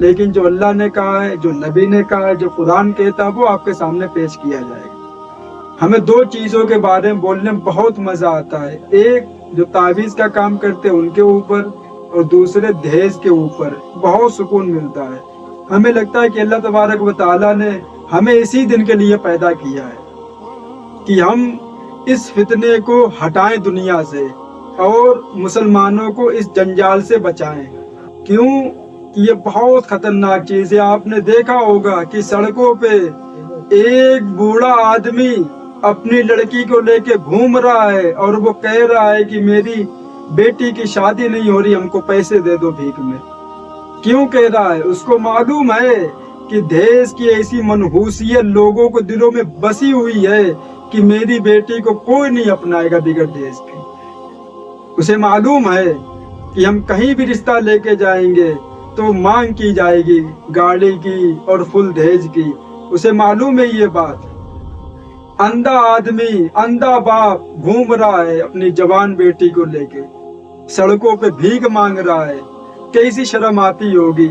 لیکن جو اللہ نے کہا ہے، جو نبی نے کہا ہے، جو قرآن کہتا ہے، وہ آپ کے سامنے پیش کیا جائے گا۔ ہمیں دو چیزوں کے بارے میں بولنے میں بہت مزہ آتا ہے، ایک جو تعویذ کا کام کرتے ہیں ان کے اوپر، اور دوسرے دہیز کے اوپر بہت سکون ملتا ہے۔ ہمیں لگتا ہے کہ اللہ تبارک و تعالیٰ نے ہمیں اسی دن کے لیے پیدا کیا ہے کہ ہم اس فتنے کو ہٹائیں دنیا سے اور مسلمانوں کو اس جنجال سے بچائیں۔ کیوں کہ یہ بہت خطرناک چیز ہے۔ آپ نے دیکھا ہوگا کہ سڑکوں پہ ایک بوڑھا آدمی اپنی لڑکی کو لے کے گھوم رہا ہے اور وہ کہہ رہا ہے کہ میری بیٹی کی شادی نہیں ہو رہی، ہم کو پیسے دے دو بھیک میں۔ کیوں کہہ رہا ہے؟ اس کو معلوم ہے کہ دہیز کی ایسی منحوسیت لوگوں کو دلوں میں بسی ہوئی ہے کہ میری بیٹی کو کوئی نہیں اپنائے گا بغیر دہیز کے۔ اسے معلوم ہے کہ ہم کہیں بھی رشتہ لے کے جائیں گے تو مانگ کی جائے گی گاڑی کی اور فل دہیز کی۔ اسے معلوم ہے یہ بات۔ اندھا آدمی، اندھا باپ گھوم رہا ہے اپنی جوان بیٹی کو لے کے، سڑکوں پہ بھیک مانگ رہا ہے۔ کیسی شرم آتی ہوگی،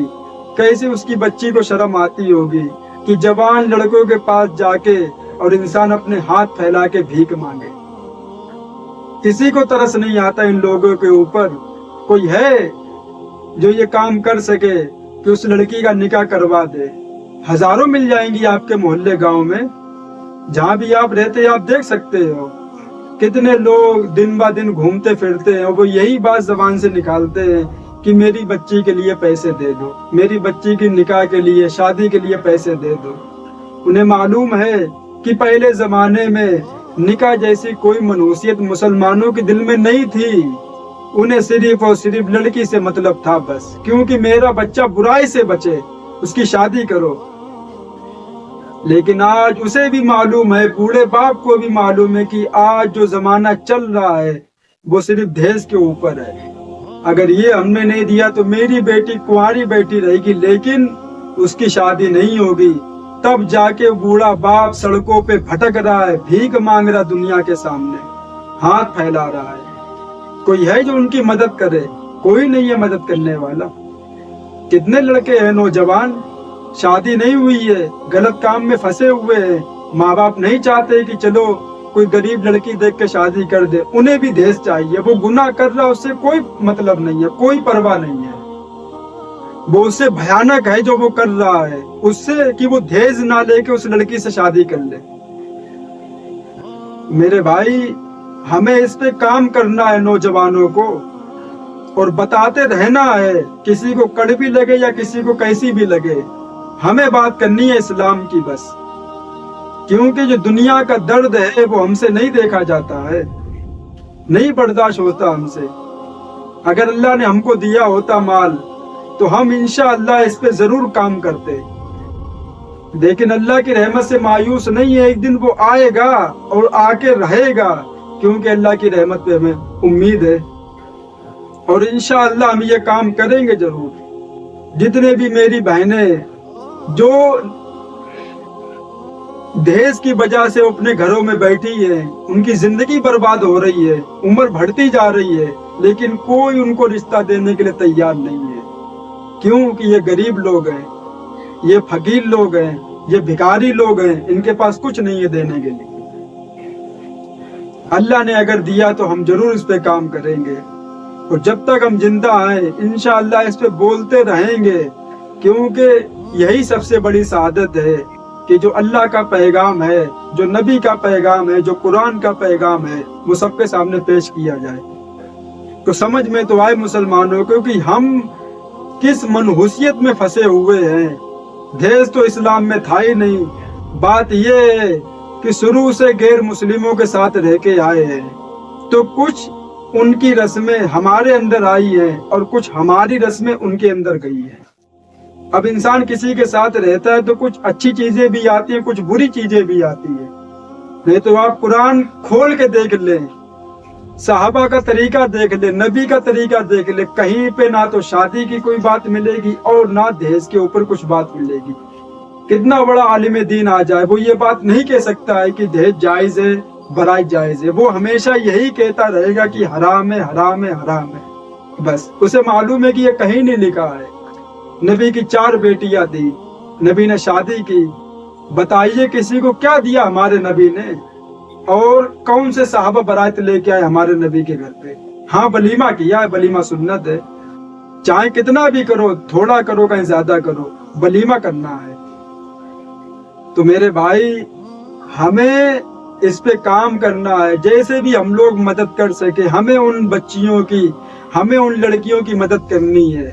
کیسے اس کی بچی کو شرم آتی ہوگی کہ جوان لڑکوں کے پاس جا کے اور انسان اپنے ہاتھ پھیلا کے بھیک مانگے۔ کسی کو ترس نہیں آتا ان لوگوں کے اوپر؟ کوئی ہے جو یہ کام کر سکے کہ اس لڑکی کا نکاح کروا دے؟ ہزاروں مل جائیں گی آپ کے محلے گاؤں میں، جہاں بھی آپ رہتے ہیں آپ دیکھ سکتے ہو کتنے لوگ دن با دن گھومتے پھرتے ہیں اور وہ یہی بات زبان سے نکالتے ہیں کہ میری بچی کے لیے پیسے دے دو، میری بچی کی نکاح کے لیے، شادی کے لیے پیسے دے دو۔ انہیں معلوم ہے کہ پہلے زمانے میں نکاح جیسی کوئی منحوسیت مسلمانوں کے دل میں نہیں تھی، انہیں صرف اور صرف لڑکی سے مطلب تھا بس، کیونکہ میرا بچہ برائی سے بچے، اس کی شادی کرو۔ لیکن آج اسے بھی معلوم ہے، بوڑھے باپ کو بھی معلوم ہے کہ آج جو زمانہ چل رہا ہے وہ صرف دہیز کے اوپر ہے۔ اگر یہ ہم نے نہیں دیا تو میری بیٹی کنواری بیٹی رہے گی، لیکن اس کی شادی نہیں ہوگی۔ تب جا کے بوڑھا باپ سڑکوں پہ بھٹک رہا ہے، بھیک مانگ رہا دنیا کے سامنے، ہاتھ پھیلا رہا ہے۔ کوئی ہے جو ان کی مدد کرے؟ کوئی نہیں ہے مدد کرنے والا۔ کتنے لڑکے ہیں نوجوان، شادی نہیں ہوئی ہے، غلط کام میں پھنسے ہوئے ہیں، ماں باپ نہیں چاہتے کہ چلو کوئی غریب لڑکی دیکھ کے شادی کر دے، انہیں بھی دہیز چاہیے۔ وہ گناہ کر رہا، اس سے کوئی مطلب نہیں ہے، کوئی پرواہ نہیں ہے۔ وہ اس سے بھیانک ہے جو وہ کر رہا ہے، اس سے کہ وہ دہیز نہ لے کے اس لڑکی سے شادی کر لے۔ میرے بھائی، ہمیں اس پہ کام کرنا ہے نوجوانوں کو، اور بتاتے رہنا ہے، کسی کو کڑوی لگے یا کسی کو کیسی بھی لگے، ہمیں بات کرنی ہے اسلام کی بس۔ کیونکہ جو دنیا کا درد ہے وہ ہم سے نہیں دیکھا جاتا ہے، نہیں برداشت ہوتا ہم سے۔ اگر اللہ نے ہم کو دیا ہوتا مال تو ہم انشاءاللہ اس پہ ضرور کام کرتے، لیکن اللہ کی رحمت سے مایوس نہیں ہے، ایک دن وہ آئے گا اور آ کے رہے گا، کیونکہ اللہ کی رحمت پہ ہمیں امید ہے، اور انشاءاللہ ہم یہ کام کریں گے ضرور۔ جتنے بھی میری بہنیں جو دہیز کی وجہ سے اپنے گھروں میں بیٹھی ہیں، ان کی زندگی برباد ہو رہی ہے، عمر بڑھتی جا رہی ہے، لیکن کوئی ان کو رشتہ دینے کے لیے تیار نہیں ہے۔ کیوں کہ یہ غریب لوگ ہیں، یہ فقیر لوگ ہیں، یہ بھکاری لوگ ہیں، ان کے پاس کچھ نہیں ہے دینے کے لیے۔ اللہ نے اگر دیا تو ہم ضرور اس پہ کام کریں گے، اور جب تک ہم زندہ ہیں انشاءاللہ اس پہ بولتے رہیں گے، کیونکہ یہی سب سے بڑی سعادت ہے کہ جو اللہ کا پیغام ہے، جو نبی کا پیغام ہے، جو قرآن کا پیغام ہے، وہ سب کے سامنے پیش کیا جائے۔ تو سمجھ میں تو آئے مسلمانوں کو کہ ہم کس منحوسیت میں پھنسے ہوئے ہیں۔ دہیز تو اسلام میں تھا ہی نہیں۔ بات یہ ہے کہ شروع سے غیر مسلموں کے ساتھ رہ کے آئے ہیں، تو کچھ ان کی رسمیں ہمارے اندر آئی ہیں اور کچھ ہماری رسمیں ان کے اندر گئی ہیں۔ اب انسان کسی کے ساتھ رہتا ہے تو کچھ اچھی چیزیں بھی آتی ہیں، کچھ بری چیزیں بھی آتی ہیں۔ نہیں تو آپ قرآن کھول کے دیکھ لیں، صحابہ کا طریقہ دیکھ لیں، نبی کا طریقہ دیکھ لیں، کہیں پہ نہ تو شادی کی کوئی بات ملے گی اور نہ دہیز کے اوپر کچھ بات ملے گی۔ کتنا بڑا عالم دین آ جائے وہ یہ بات نہیں کہہ سکتا ہے کہ دہیز جائز ہے، برائے جائز ہے۔ وہ ہمیشہ یہی کہتا رہے گا کہ حرام ہے، حرام ہے، حرام ہے۔ بس اسے معلوم ہے کہ یہ کہیں نہیں لکھا ہے، نبی کی 4 بیٹیاں دی، نبی نے شادی کی. بتائیے کسی کو کیا دیا ہمارے نبی نے؟ اور کون سے صحابہ برات لے کے آئے ہمارے نبی کے گھر پہ؟ ہاں ولیمہ کیا ہے، ولیمہ سنت ہے، چاہے کتنا بھی کرو، تھوڑا کرو کہیں زیادہ کرو، ولیمہ کرنا ہے. تو میرے بھائی ہمیں اس پہ کام کرنا ہے. جیسے بھی ہم لوگ مدد کر سکے، ہمیں ان بچیوں کی، ہمیں ان لڑکیوں کی مدد کرنی ہے.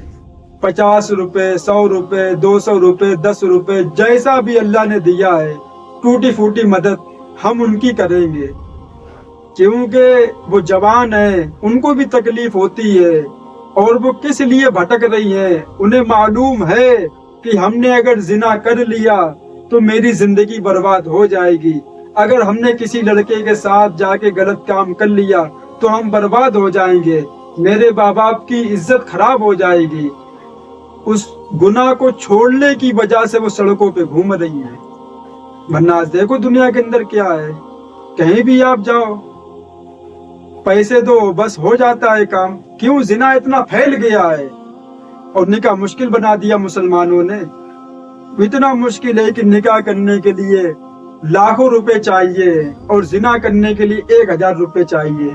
50 روپے، 100 روپے، 200 روپے، 10 روپے، جیسا بھی اللہ نے دیا ہے، ٹوٹی پھوٹی مدد ہم ان کی کریں گے. کیونکہ وہ جوان ہیں، ان کو بھی تکلیف ہوتی ہے، اور وہ کس لیے بھٹک رہی ہیں. انہیں معلوم ہے کہ ہم نے اگر زنا کر لیا تو میری زندگی برباد ہو جائے گی، اگر ہم نے کسی لڑکے کے ساتھ جا کے غلط کام کر لیا تو ہم برباد ہو جائیں گے، میرے ماں باپ کی عزت خراب ہو جائے گی. اس گناہ کو چھوڑنے کی وجہ سے وہ سڑکوں پہ گھوم رہی ہیں. ورنہ آج دیکھو دنیا کے اندر کیا ہے، کہیں بھی آپ جاؤ، پیسے دو بس ہو جاتا ہے کام. کیوں؟ زنا اتنا پھیل گیا ہے، اور نکاح مشکل بنا دیا مسلمانوں نے. اتنا مشکل ہے کہ نکاح کرنے کے لیے لاکھوں روپے چاہیے، اور زنا کرنے کے لیے 1000 روپے چاہیے.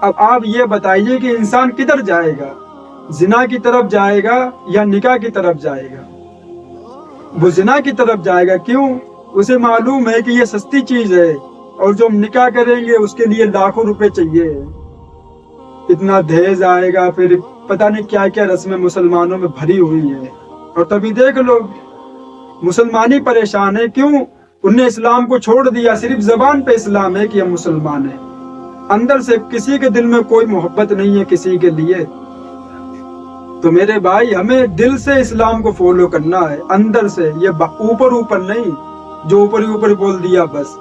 اب آپ یہ بتائیے کہ انسان کدھر جائے گا؟ زنا کی طرف جائے گا یا نکاح کی طرف جائے گا؟ وہ زنا کی طرف جائے گا. کیوں؟ اسے معلوم ہے کہ یہ سستی چیز ہے، اور جو ہم نکاح کریں گے اس کے لیے لاکھوں روپے چاہیے، اتنا دہیج آئے گا، پھر پتہ نہیں کیا کیا رسمیں مسلمانوں میں بھری ہوئی ہیں. اور تبھی دیکھ لو مسلمانی پریشان ہے. کیوں؟ انہوں نے اسلام کو چھوڑ دیا. صرف زبان پہ اسلام ہے کہ ہم مسلمان ہیں، اندر سے کسی کے دل میں کوئی محبت نہیں ہے کسی کے لیے. تو میرے بھائی ہمیں دل سے اسلام کو فالو کرنا ہے، اندر سے، یہ اوپر اوپر نہیں جو اوپر ہی اوپر بول دیا بس.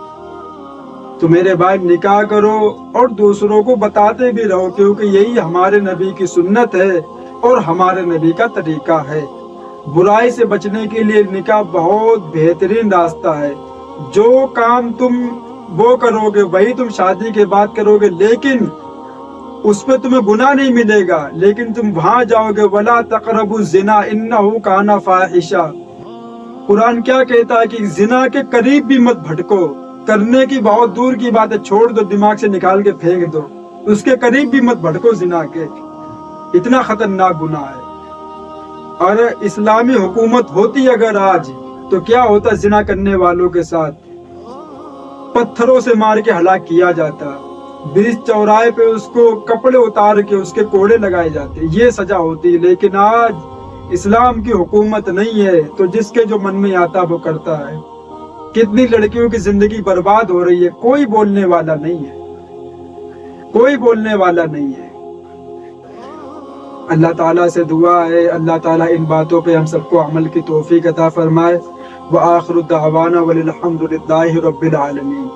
تو میرے بھائی نکاح کرو اور دوسروں کو بتاتے بھی رہو، کیونکہ یہی ہمارے نبی کی سنت ہے اور ہمارے نبی کا طریقہ ہے. برائی سے بچنے کے لیے نکاح بہت بہترین راستہ ہے. جو کام تم وہ کرو گے وہی تم شادی کے بعد کرو گے، لیکن اس پہ تمہیں گناہ نہیں ملے گا. لیکن تم وہاں جاؤ گے وَلَا تَقْرَبُوا الزِّنَا إِنَّهُ كَانَ فَاحِشًا. قرآن کیا کہتا ہے کہ زنا کے قریب بھی مت بھٹکو. کرنے کی بہت دور کی بات ہے، چھوڑ دو، دماغ سے نکال کے پھینک دو، اس کے قریب بھی مت بھٹکو. زنا کے اتنا خطرناک گناہ ہے. اور اسلامی حکومت ہوتی اگر آج تو کیا ہوتا زنا کرنے والوں کے ساتھ؟ پتھروں سے مار کے ہلاک کیا جاتا، برج چوراہے پہ اس کو کپڑے اتار کے اس کے کوڑے لگائے جاتے، یہ سزا ہوتی. لیکن آج اسلام کی حکومت نہیں ہے تو جس کے جو من میں آتا وہ کرتا ہے. کتنی لڑکیوں کی زندگی برباد ہو رہی ہے، کوئی بولنے والا نہیں ہے، کوئی بولنے والا نہیں ہے. اللہ تعالیٰ سے دعا ہے اللہ تعالیٰ ان باتوں پہ ہم سب کو عمل کی توفیق عطا فرمائے. وآخر دعوانا وللحمد للہ رب العالمین.